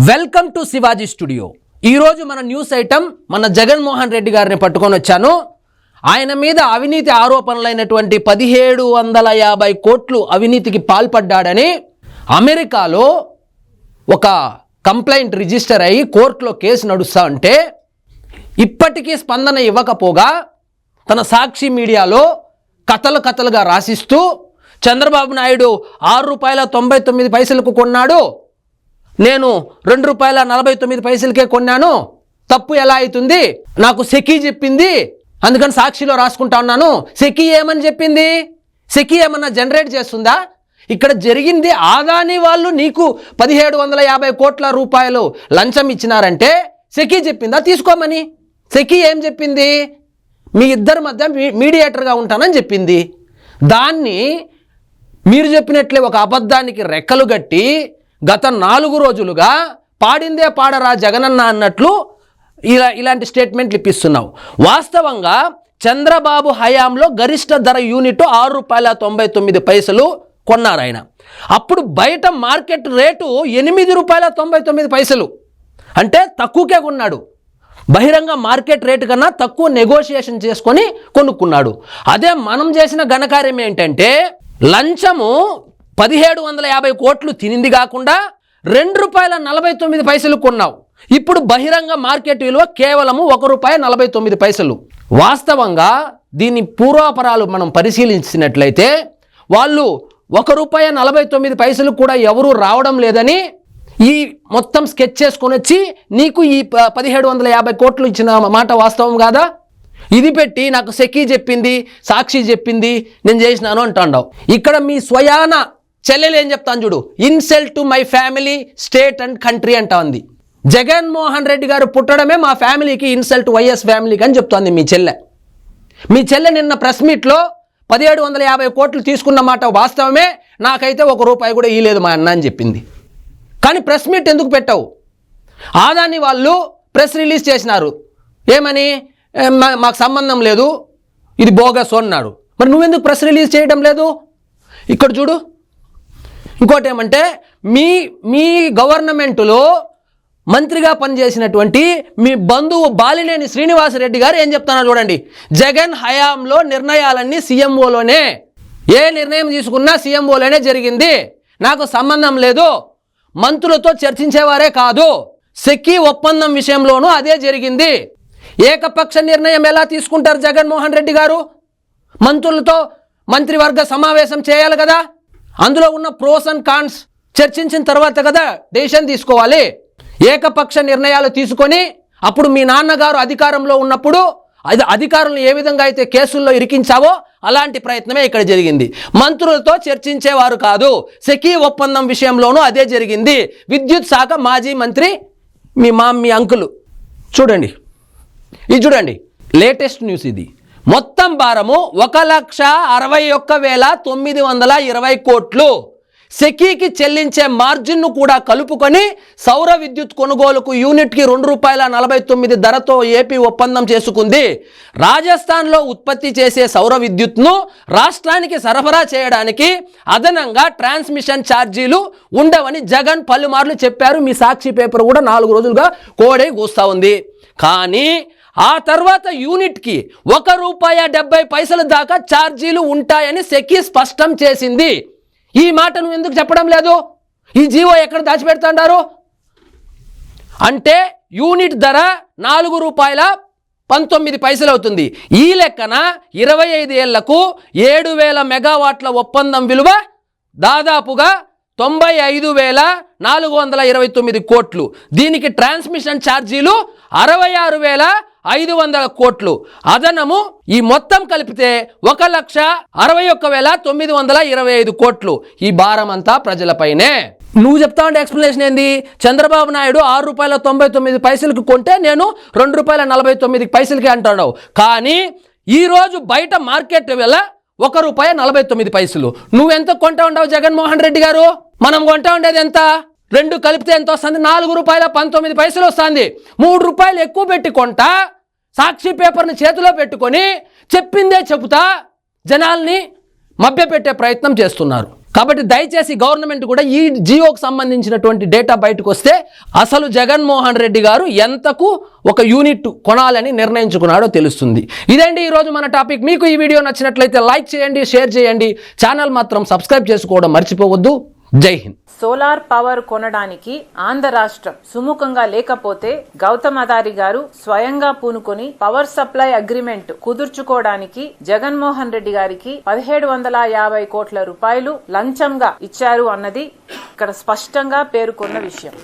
Welcome to Shivaji studio. ఈరోజు మన news item మన జగన్మోహన్ రెడ్డి గారిని పట్టుకొని వచ్చాను. ఆయన మీద అవినీతి ఆరోపణలైనటువంటి 1750 కోట్లు అవినీతికి పాల్పడ్డాడని అమెరికాలో ఒక కంప్లైంట్ రిజిస్టర్ అయ్యి కోర్టులో కేసు నడుస్తా ఉంటే ఇప్పటికీ స్పందన ఇవ్వకపోగా తన సాక్షి మీడియాలో కథలుగా రాసిస్తూ చంద్రబాబు నాయుడు ₹6.99 కొన్నాడు, నేను ₹2.49 కొన్నాను, తప్పు ఎలా అవుతుంది, నాకు సెకీ చెప్పింది, అందుకని సాక్షిలో రాసుకుంటా ఉన్నాను. సెకీ ఏమని చెప్పింది? సెకీ ఏమన్నా జనరేట్ చేస్తుందా? ఇక్కడ జరిగింది ఆదాని వాళ్ళు నీకు 1750 కోట్ల రూపాయలు లంచం ఇచ్చినారంటే సెకీ చెప్పిందా తీసుకోమని? సెకీ ఏం చెప్పింది? మీ ఇద్దరి మధ్య మీడియేటర్గా ఉంటానని చెప్పింది. దాన్ని మీరు చెప్పినట్లే ఒక అబద్ధానికి రెక్కలు గట్టి గత 4 రోజులుగా పాడిందే పాడరా జగనన్న అన్నట్లు ఇలాంటి స్టేట్మెంట్లు ఇప్పిస్తున్నావు. వాస్తవంగా చంద్రబాబు హయాంలో గరిష్ట ధర యూనిట్ ₹6.99 కొన్నారు ఆయన. అప్పుడు బయట మార్కెట్ రేటు ₹8.99, అంటే తక్కువకే కొన్నాడు. బహిరంగ మార్కెట్ రేటు కన్నా తక్కువ నెగోషియేషన్ చేసుకొని కొనుక్కున్నాడు. అదే మనం చేసిన ఘనకార్యం ఏంటంటే లంచము 1750 కోట్లు తినింది కాకుండా ₹2.49 కొన్నావు. ఇప్పుడు బహిరంగ మార్కెట్ విలువ కేవలము ₹1.49. వాస్తవంగా దీని పూర్వాపరాలు మనం పరిశీలించినట్లయితే వాళ్ళు ₹1.49 కూడా ఎవరూ రావడం లేదని ఈ మొత్తం స్కెచ్ చేసుకొని వచ్చి నీకు ఈ 1750 కోట్లు ఇచ్చిన మాట వాస్తవం కాదా? ఇది పెట్టి నాకు సెకీ చెప్పింది, సాక్షి చెప్పింది, నేను చేసినాను అంటాండావు. ఇక్కడ మీ స్వయాన చెల్లెలు ఏం చెప్తాను చూడు, insult to my family, state and country అంటా ఉంది. జగన్మోహన్ రెడ్డి గారు పుట్టడమే మా ఫ్యామిలీకి ఇన్సల్ట్, వైఎస్ ఫ్యామిలీకి అని చెప్తోంది మీ చెల్లె. మీ చెల్లె నిన్న ప్రెస్ మీట్లో 1750 కోట్లు తీసుకున్న మాట వాస్తవమే, నాకైతే ₹1 కూడా ఇవ్వలేదు మా అన్న అని చెప్పింది. కానీ ప్రెస్ మీట్ ఎందుకు పెట్టావు? ఆదాని వాళ్ళు ప్రెస్ రిలీజ్ చేసినారు, ఏమని, మాకు సంబంధం లేదు, ఇది బోగస్ అన్నాడు. మరి నువ్వెందుకు ప్రెస్ రిలీజ్ చేయడం లేదు? ఇక్కడ చూడు. ఇంకోటి ఏమంటే మీ గవర్నమెంటులో మంత్రిగా పనిచేసినటువంటి మీ బంధువు బాలినేని శ్రీనివాసరెడ్డి గారు ఏం చెప్తున్నారు చూడండి. జగన్ హయాంలో నిర్ణయాలన్నీ సీఎంఓలోనే, ఏ నిర్ణయం తీసుకున్నా సీఎంఓలోనే జరిగింది, నాకు సంబంధం లేదు, మంత్రులతో చర్చించేవారే కాదు, సెకీ ఒప్పందం విషయంలోనూ అదే జరిగింది. ఏకపక్ష నిర్ణయం ఎలా తీసుకుంటారు జగన్మోహన్ రెడ్డి గారు? మంత్రులతో మంత్రివర్గ సమావేశం చేయాలి కదా, అందులో ఉన్న ప్రోస్ అండ్ కాన్స్ చర్చించిన తర్వాత కదా డెసిషన్ తీసుకోవాలి. ఏకపక్ష నిర్ణయాలు తీసుకొని అప్పుడు మీ నాన్నగారు అధికారంలో ఉన్నప్పుడు అధికారులను ఏ విధంగా అయితే కేసుల్లో ఇరికించావో అలాంటి ప్రయత్నమే ఇక్కడ జరిగింది. మంత్రులతో చర్చించేవారు కాదు, సెకీ ఒప్పందం విషయంలోనూ అదే జరిగింది. విద్యుత్ శాఖ మాజీ మంత్రి మీ అంకులు చూడండి, ఇది చూడండి, లేటెస్ట్ న్యూస్ ఇది. మొత్తం భారము 1,61,920 కోట్లు. సెకీకి చెల్లించే మార్జిన్ను కూడా కలుపుకొని సౌర విద్యుత్ కొనుగోలుకు యూనిట్కి ₹2.49 ధరతో ఏపీ ఒప్పందం చేసుకుంది. రాజస్థాన్లో ఉత్పత్తి చేసే సౌర విద్యుత్ను రాష్ట్రానికి సరఫరా చేయడానికి అదనంగా ట్రాన్స్మిషన్ ఛార్జీలు ఉండవని జగన్ పలుమార్లు చెప్పారు. మీ సాక్షి పేపర్ కూడా 4 రోజులుగా కోడై కూస్తా ఉంది. కానీ ఆ తర్వాత యూనిట్కి ₹1.70 దాకా ఛార్జీలు ఉంటాయని సెకీ స్పష్టం చేసింది. ఈ మాట నువ్వు ఎందుకు చెప్పడం లేదు? ఈ జీవో ఎక్కడ దాచిపెడతాండారు? అంటే యూనిట్ ధర ₹4.19 అవుతుంది. ఈ లెక్కన 25 ఏళ్లకు 7,000 మెగావాట్ల ఒప్పందం విలువ దాదాపుగా 95,429 కోట్లు. దీనికి ట్రాన్స్మిషన్ ఛార్జీలు 66,500 కోట్లు. అదనము ఈ మొత్తం కలిపితే 1,61,925 కోట్లు. ఈ భారం అంతా ప్రజలపైనే. నువ్వు చెప్తా ఉంటే ఎక్స్ప్లెనేషన్ ఏంది? చంద్రబాబు నాయుడు ₹6.99 కొంటే నేను ₹2.49 అంటున్నావు. కానీ ఈరోజు బయట మార్కెట్ విలువ ₹1.49. నువ్వెంత కొంటా ఉండవు జగన్మోహన్ రెడ్డి గారు? మనం కొంటా ఉండేది ఎంత? 2 కలిపితే ఎంత వస్తుంది? ₹4.19 వస్తుంది. ₹3 ఎక్కువ పెట్టి కొంటా, సాక్షి పేపర్ని చేతిలో పెట్టుకొని చెప్పిందే చెబుతా జనాల్ని మభ్యపెట్టే ప్రయత్నం చేస్తున్నారు. కాబట్టి దయచేసి గవర్నమెంట్ కూడా ఈ జియోకి సంబంధించినటువంటి డేటా బయటకు వస్తే అసలు జగన్మోహన్ రెడ్డి గారు ఎంతకు ఒక యూనిట్ కొనాలని నిర్ణయించుకున్నాడో తెలుస్తుంది. ఇదండి ఈరోజు మన టాపిక్. మీకు ఈ వీడియో నచ్చినట్లయితే లైక్ చేయండి, షేర్ చేయండి, ఛానల్ మాత్రం సబ్స్క్రైబ్ చేసుకోవడం మర్చిపోవద్దు. జై హింద్. సోలార్ పవర్ కొనడానికి ఆంధ్ర రాష్ట్రం సుముఖంగా లేకపోతే గౌతమ్ అదారి గారు స్వయంగా పూనుకొని పవర్ సప్లై అగ్రిమెంట్ కుదుర్చుకోవడానికి జగన్మోహన్ రెడ్డి గారికి 1750 కోట్ల రూపాయలు లంచంగా ఇచ్చారు అన్నది ఇక్కడ స్పష్టంగా పేర్కొన్న విషయం.